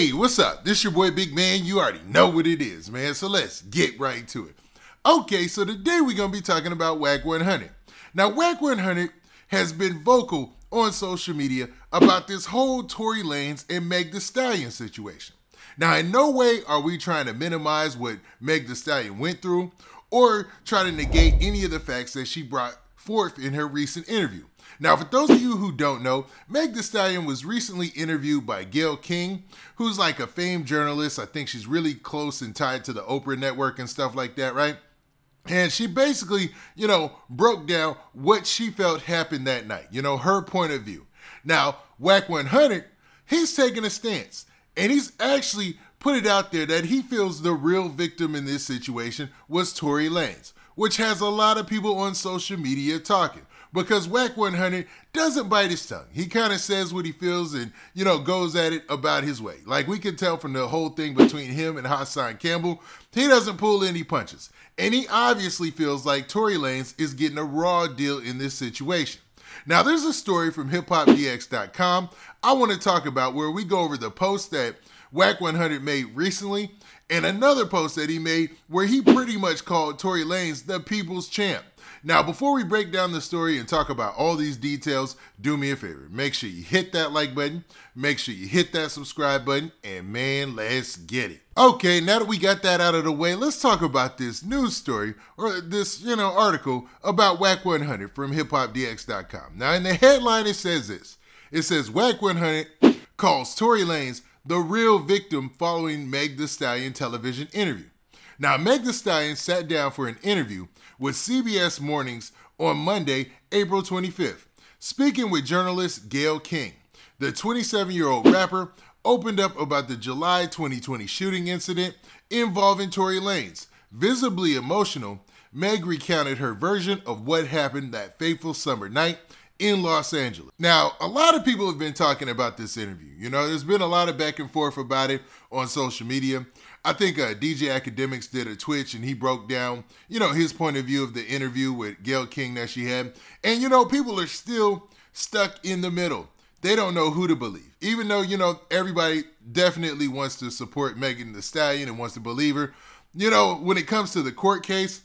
Hey, what's up? This your boy Big Man. You already know what it is, man. So let's get right to it. Okay, so today we're going to be talking about Wack 100. Now, Wack 100 has been vocal on social media about this whole Tory Lanez and Meg Thee Stallion situation. Now, in no way are we trying to minimize what Meg Thee Stallion went through or try to negate any of the facts that she brought forth in her recent interview. Now, for those of you who don't know, Meg Thee Stallion was recently interviewed by Gayle King, who's like a famed journalist. I think she's really close and tied to the Oprah network and stuff like that, right? And she basically, broke down what she felt happened that night, her point of view. Now, Wack 100, he's taking a stance, and he's actually put it out there that he feels the real victim in this situation was Tory Lanez, which has a lot of people on social media talking. Because Wack 100 doesn't bite his tongue. He kind of says what he feels and, goes at it about his way. Like we can tell from the whole thing between him and Hassan Campbell, he doesn't pull any punches. And he obviously feels like Tory Lanez is getting a raw deal in this situation. Now, there's a story from hiphopdx.com I want to talk about where we go over the post that Wack 100 made recently and another post that he made where he pretty much called Tory Lanez the people's champ. Now, before we break down the story and talk about all these details, do me a favor. Make sure you hit that like button, make sure you hit that subscribe button, and man, let's get it. Okay, now that we got that out of the way, let's talk about this news story or this, article about Wack 100 from hiphopdx.com. Now, in the headline, it says this. It says, Wack 100 calls Tory Lanez the real victim following Meg Thee Stallion television interview. Now, Meg Thee Stallion sat down for an interview with CBS Mornings on Monday, April 25th. Speaking with journalist Gayle King, the 27-year-old rapper opened up about the July 2020 shooting incident involving Tory Lanez. Visibly emotional, Meg recounted her version of what happened that fateful summer night in Los Angeles. Now, a lot of people have been talking about this interview. There's been a lot of back and forth about it on social media. I think DJ Academics did a Twitch and he broke down, his point of view of the interview with Gayle King that she had. And, people are still stuck in the middle. They don't know who to believe. Even though, everybody definitely wants to support Megan Thee Stallion and wants to believe her. When it comes to the court case,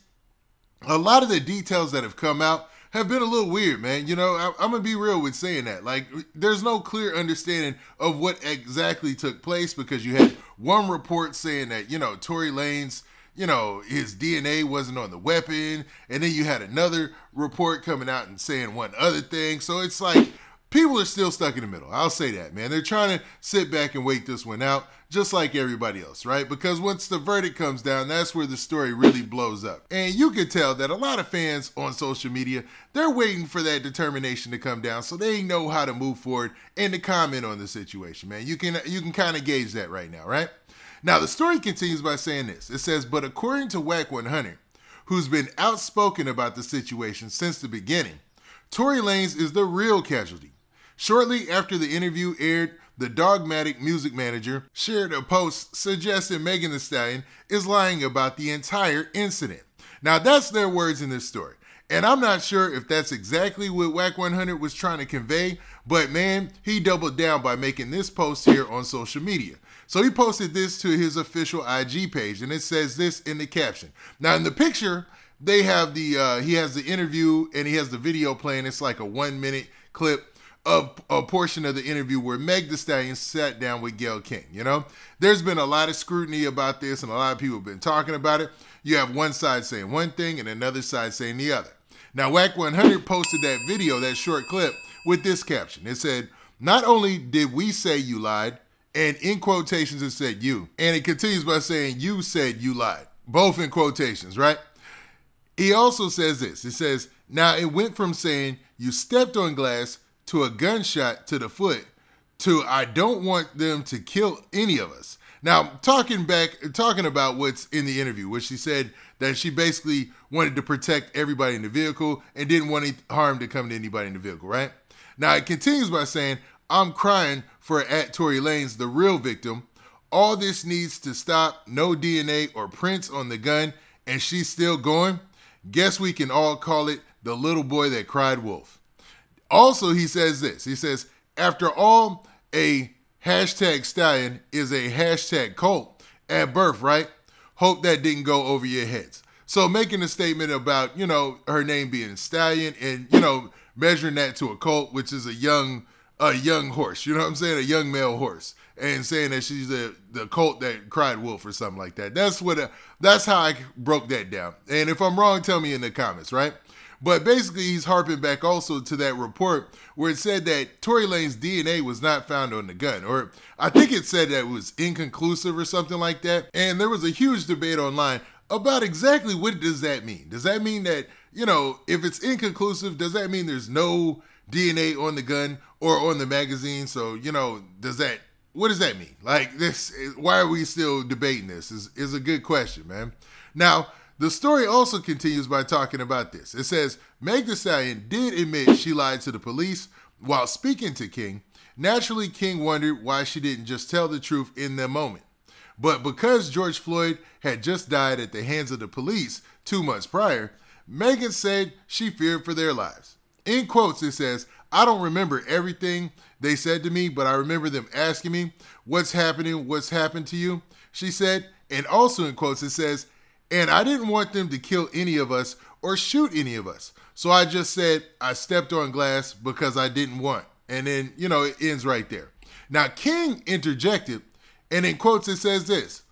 a lot of the details that have come out have been a little weird, man. I'm going to be real with saying that. Like, there's no clear understanding of what exactly took place because you had one report saying that, Tory Lanez, his DNA wasn't on the weapon. And then you had another report coming out and saying one other thing. So it's like people are still stuck in the middle. I'll say that, man. They're trying to sit back and wait this one out just like everybody else, right? Because once the verdict comes down, that's where the story really blows up. And you can tell that a lot of fans on social media, they're waiting for that determination to come down so they know how to move forward and to comment on the situation, man. You can kind of gauge that right now, right? Now, the story continues by saying this. It says, but according to Wack 100, who's been outspoken about the situation since the beginning, Tory Lanez is the real casualty. Shortly after the interview aired, the Dogmatic music manager shared a post suggesting Megan Thee Stallion is lying about the entire incident. Now, that's their words in this story. And I'm not sure if that's exactly what Wack 100 was trying to convey, but man, he doubled down by making this post here on social media. So he posted this to his official IG page, and it says this in the caption. Now, in the picture, they have he has the interview and he has the video playing. It's like a 1-minute clip of a portion of the interview where Meg Thee Stallion sat down with Gayle King. There's been a lot of scrutiny about this and a lot of people have been talking about it. You have one side saying one thing and another side saying the other. Now, Wack 100 posted that video, that short clip, with this caption. It said, not only did we say you lied, and in quotations it said you, and it continues by saying you said you lied, both in quotations, right? He also says this. It says, now it went from saying you stepped on glass to a gunshot to the foot, to I don't want them to kill any of us. Now, talking about what's in the interview, which she said that she basically wanted to protect everybody in the vehicle and didn't want any harm to come to anybody in the vehicle, right? Now, it continues by saying, I'm crying for Tory Lanez, the real victim. All this needs to stop. No DNA or prints on the gun, and she's still going. Guess we can all call it the little boy that cried wolf. Also, he says this. He says, after all, a hashtag Stallion is a hashtag cult at birth, right? Hope that didn't go over your heads. So making a statement about, her name being Stallion and, measuring that to a cult, which is a young horse, you know what I'm saying? A young male horse. And saying that she's the cult that cried wolf or something like that. That's how I broke that down. And if I'm wrong, tell me in the comments, right? But basically, he's harping back also to that report where it said that Tory Lanez DNA was not found on the gun. Or I think it said that it was inconclusive or something like that. And there was a huge debate online about exactly what does that mean. Does that mean that, if it's inconclusive, does that mean there's no DNA on the gun or on the magazine? So, what does that mean? Like this, why are we still debating this is a good question, man. Now, the story also continues by talking about this. It says, Meg Thee Stallion did admit she lied to the police while speaking to King. Naturally, King wondered why she didn't just tell the truth in the moment. But because George Floyd had just died at the hands of the police 2 months prior, Megan said she feared for their lives. In quotes, it says, I don't remember everything they said to me, but I remember them asking me, what's happening? What's happened to you? She said, and also in quotes, it says, and I didn't want them to kill any of us or shoot any of us. So I just said, I stepped on glass because I didn't want. And then, it ends right there. Now, King interjected, and in quotes, it says this,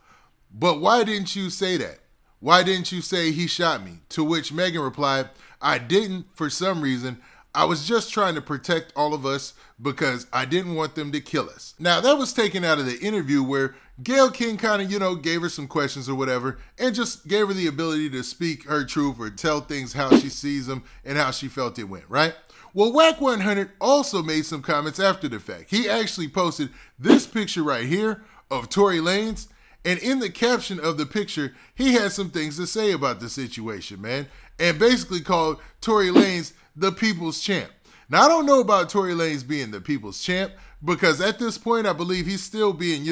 but why didn't you say that? Why didn't you say he shot me? To which Megan replied, I didn't for some reason. I was just trying to protect all of us because I didn't want them to kill us. Now, that was taken out of the interview where Gayle King kind of, gave her some questions or whatever and just gave her the ability to speak her truth or tell things how she sees them and how she felt it went, right? Well, Wack 100 also made some comments after the fact. He actually posted this picture right here of Tory Lanez, and in the caption of the picture, he had some things to say about the situation, man, and basically called Tory Lanez the people's champ. Now, I don't know about Tory Lanez being the people's champ because at this point, I believe he's still being,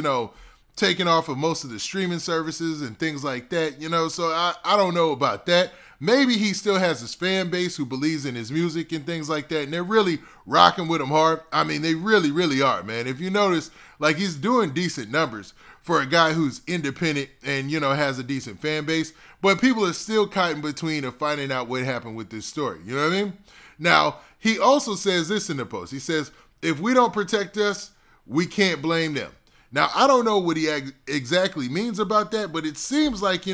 taken off of most of the streaming services and things like that, so I don't know about that. Maybe he still has his fan base who believes in his music and things like that, and they're really rocking with him hard. I mean, they really, really are, man. If you notice, like, he's doing decent numbers for a guy who's independent and, has a decent fan base, but people are still caught in between of finding out what happened with this story. You know what I mean? Now, he also says this in the post. He says, if we don't protect us, we can't blame them. Now, I don't know what he exactly means about that, but it seems like,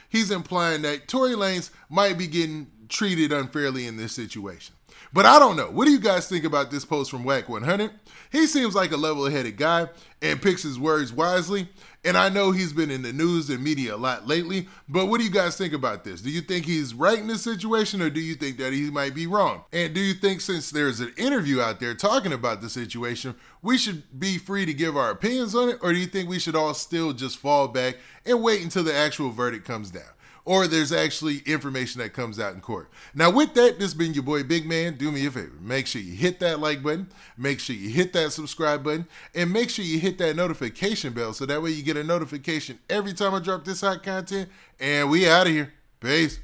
he's implying that Tory Lanez might be getting treated unfairly in this situation. But I don't know. What do you guys think about this post from Wack 100? He seems like a level-headed guy and picks his words wisely. And I know he's been in the news and media a lot lately, but what do you guys think about this? Do you think he's right in this situation, or do you think that he might be wrong? And do you think since there's an interview out there talking about the situation, we should be free to give our opinions on it, or do you think we should all still just fall back and wait until the actual verdict comes down? Or there's actually information that comes out in court. Now, with that, this has been your boy Big Man. Do me a favor. Make sure you hit that like button. Make sure you hit that subscribe button. And make sure you hit that notification bell so that way you get a notification every time I drop this hot content. And we out of here. Peace.